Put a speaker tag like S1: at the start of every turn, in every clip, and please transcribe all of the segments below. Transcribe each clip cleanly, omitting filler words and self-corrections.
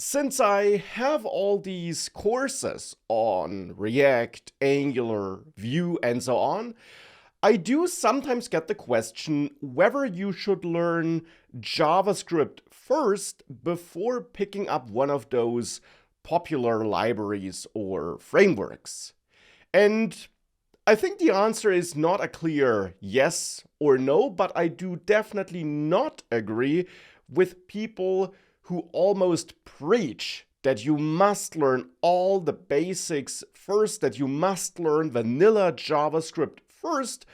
S1: Since I have all these courses on React, Angular, Vue, and so on, I do sometimes get the question whether you should learn JavaScript first before picking up one of those popular libraries or frameworks. And I think the answer is not a clear yes or no, but I do definitely not agree with people who almost preach that you must learn all the basics first, that you must learn vanilla JavaScript first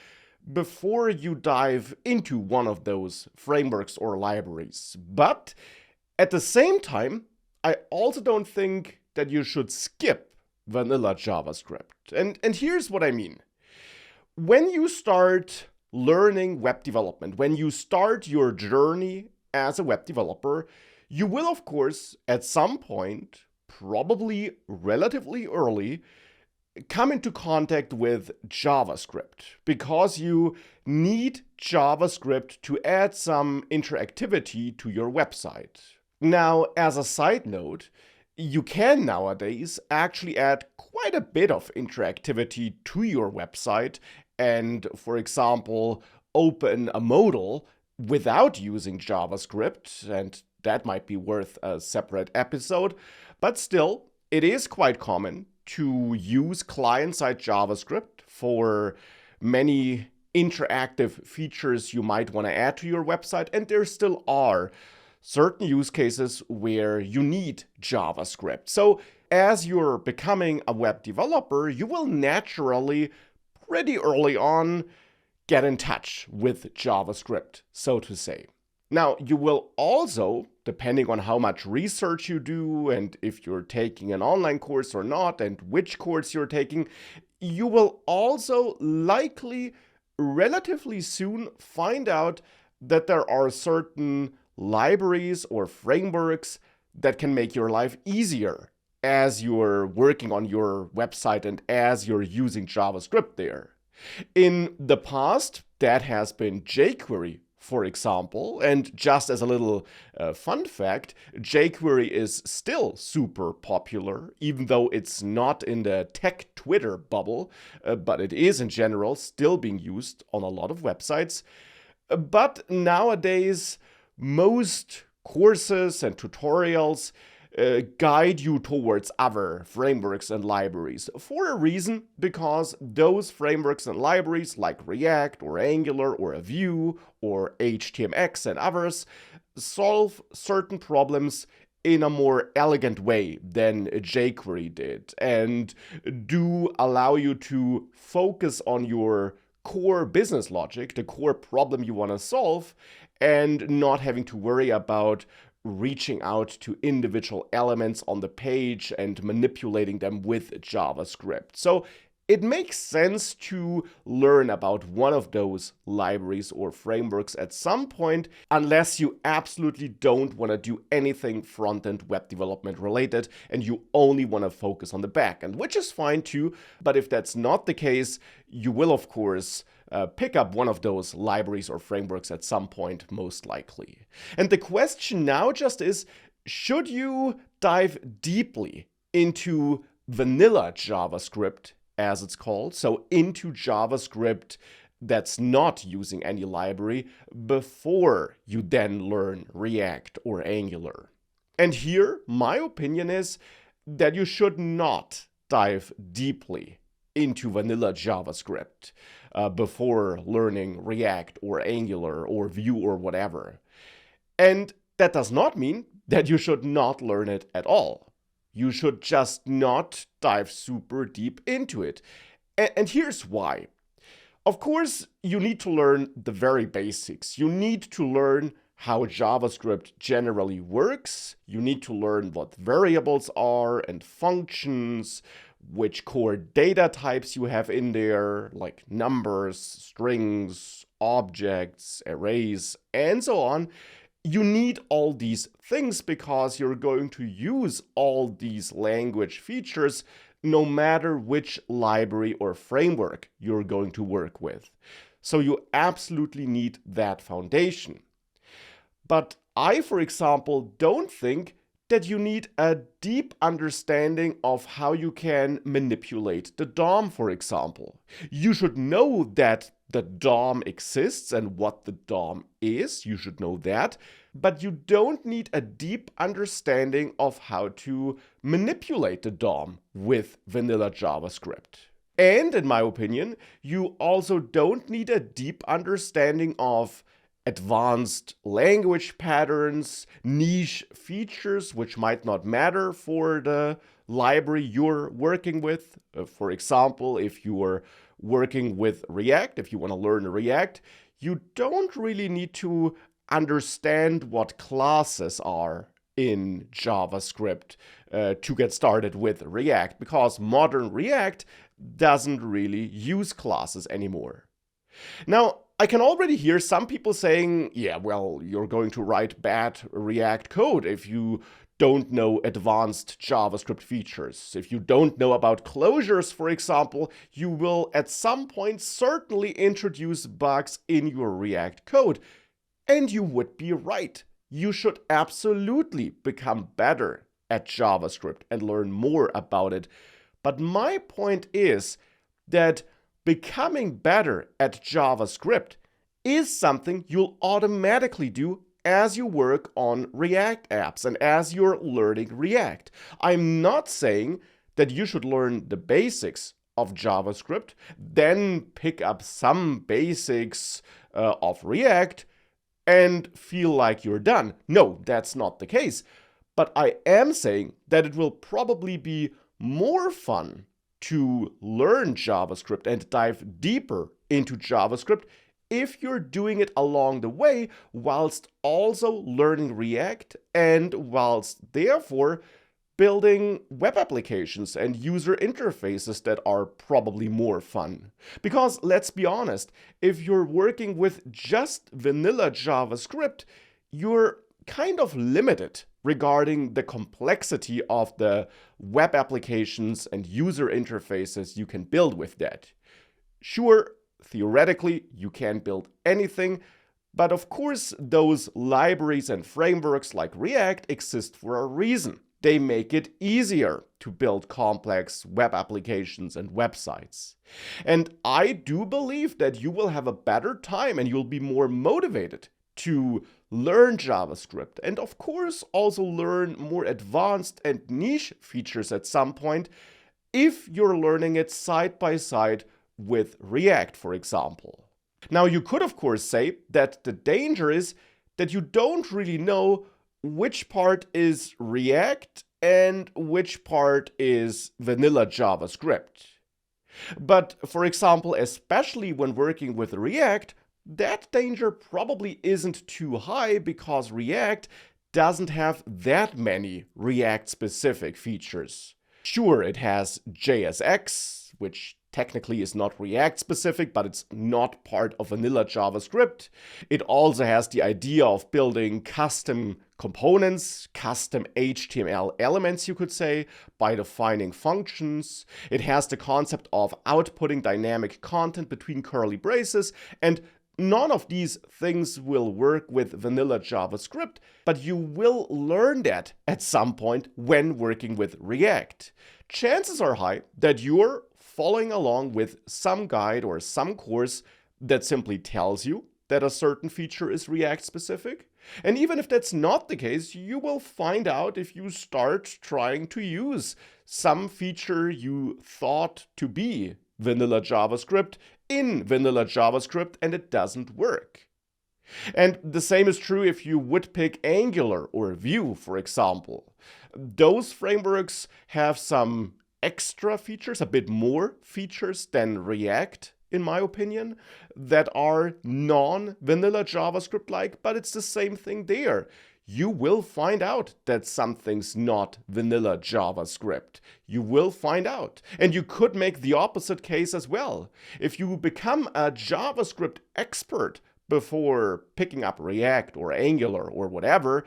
S1: before you dive into one of those frameworks or libraries. But at the same time, I also don't think that you should skip vanilla JavaScript. And here's what I mean. When you start learning web development, when you start your journey as a web developer, you will, of course, at some point, probably relatively early, come into contact with JavaScript because you need JavaScript to add some interactivity to your website. Now, as a side note, you can nowadays actually add quite a bit of interactivity to your website and, for example, open a modal without using JavaScript, and that might be worth a separate episode, but still, it is quite common to use client-side JavaScript for many interactive features you might want to add to your website, and there still are certain use cases where you need JavaScript. So as you're becoming a web developer, you will naturally, pretty early on, get in touch with JavaScript, so to say. Now, you will also, depending on how much research you do and if you're taking an online course or not and which course you're taking, you will also likely relatively soon find out that there are certain libraries or frameworks that can make your life easier as you're working on your website and as you're using JavaScript there. In the past, that has been jQuery, for example, and just as a little fun fact, jQuery is still super popular, even though it's not in the tech Twitter bubble, but it is in general still being used on a lot of websites. But nowadays, most courses and tutorials guide you towards other frameworks and libraries for a reason, because those frameworks and libraries like React or Angular or Vue or HTMX and others solve certain problems in a more elegant way than jQuery did and do allow you to focus on your core business logic, the core problem you want to solve, and not having to worry about reaching out to individual elements on the page and manipulating them with JavaScript. So it makes sense to learn about one of those libraries or frameworks at some point, unless you absolutely don't want to do anything front-end web development related and you only want to focus on the back-end, which is fine too. But if that's not the case, you will, of course, pick up one of those libraries or frameworks at some point, most likely. And the question now just is, should you dive deeply into vanilla JavaScript, as it's called, so into JavaScript that's not using any library, before you then learn React or Angular? And here, my opinion is that you should not dive deeply into vanilla JavaScript before learning React or Angular or Vue or whatever. And that does not mean that you should not learn it at all. You should just not dive super deep into it. And here's why. Of course, you need to learn the very basics. You need to learn how JavaScript generally works. You need to learn what variables are and functions, which core data types you have in there, like numbers, strings, objects, arrays, and so on. You need all these things because you're going to use all these language features no matter which library or framework you're going to work with. So you absolutely need that foundation. But I, for example, don't think that you need a deep understanding of how you can manipulate the DOM, for example. You should know that the DOM exists and what the DOM is. You should know that. But you don't need a deep understanding of how to manipulate the DOM with vanilla JavaScript. And in my opinion, you also don't need a deep understanding of advanced language patterns, niche features which might not matter for the library you're working with. For example, if you are working with React, if you want to learn React, you don't really need to understand what classes are in JavaScript to get started with React, because modern React doesn't really use classes anymore. Now, I can already hear some people saying, yeah, well, you're going to write bad React code if you don't know advanced JavaScript features. If you don't know about closures, for example, you will at some point certainly introduce bugs in your React code. And you would be right. You should absolutely become better at JavaScript and learn more about it. But my point is that becoming better at JavaScript is something you'll automatically do as you work on React apps and as you're learning React. I'm not saying that you should learn the basics of JavaScript, then pick up some basics of React and feel like you're done. No, that's not the case. But I am saying that it will probably be more fun to learn JavaScript and dive deeper into JavaScript if you're doing it along the way whilst also learning React and whilst therefore building web applications and user interfaces that are probably more fun. Because let's be honest, if you're working with just vanilla JavaScript, you're kind of limited regarding the complexity of the web applications and user interfaces you can build with that. Sure, theoretically, you can build anything, but of course, those libraries and frameworks like React exist for a reason. They make it easier to build complex web applications and websites. And I do believe that you will have a better time and you'll be more motivated to learn JavaScript and of course also learn more advanced and niche features at some point if you're learning it side by side with React, for example. Now, you could of course say that the danger is that you don't really know which part is React and which part is vanilla JavaScript. But for example, especially when working with React, that danger probably isn't too high because React doesn't have that many React-specific features. Sure, it has JSX, which technically is not React-specific, but it's not part of vanilla JavaScript. It also has the idea of building custom components, custom HTML elements, you could say, by defining functions. It has the concept of outputting dynamic content between curly braces, and none of these things will work with vanilla JavaScript, but you will learn that at some point when working with React. Chances are high that you're following along with some guide or some course that simply tells you that a certain feature is React specific. And even if that's not the case, you will find out if you start trying to use some feature you thought to be vanilla JavaScript in vanilla JavaScript and it doesn't work. And the same is true if you would pick Angular or Vue, for example. Those frameworks have some extra features, a bit more features than React, in my opinion, that are non-vanilla JavaScript-like, but it's the same thing there. You will find out that something's not vanilla JavaScript. You will find out. And you could make the opposite case as well. If you become a JavaScript expert before picking up React or Angular or whatever,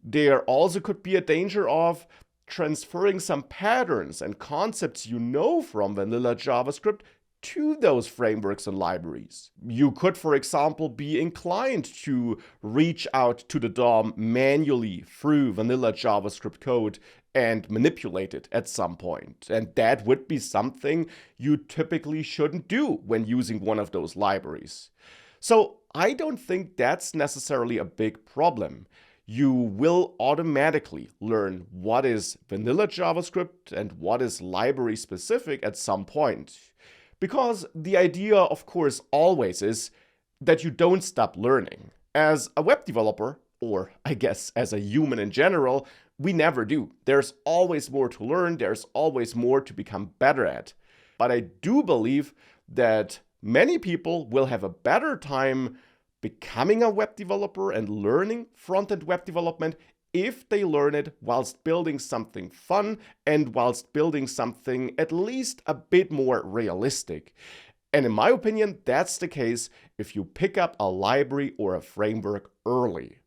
S1: there also could be a danger of transferring some patterns and concepts you know from vanilla JavaScript to those frameworks and libraries. You could, for example, be inclined to reach out to the DOM manually through vanilla JavaScript code and manipulate it at some point. And that would be something you typically shouldn't do when using one of those libraries. So I don't think that's necessarily a big problem. You will automatically learn what is vanilla JavaScript and what is library specific at some point. Because the idea, of course, always is that you don't stop learning. As a web developer, or I guess as a human in general, we never do. There's always more to learn, there's always more to become better at. But I do believe that many people will have a better time becoming a web developer and learning front-end web development if they learn it whilst building something fun and whilst building something at least a bit more realistic. And in my opinion, that's the case if you pick up a library or a framework early.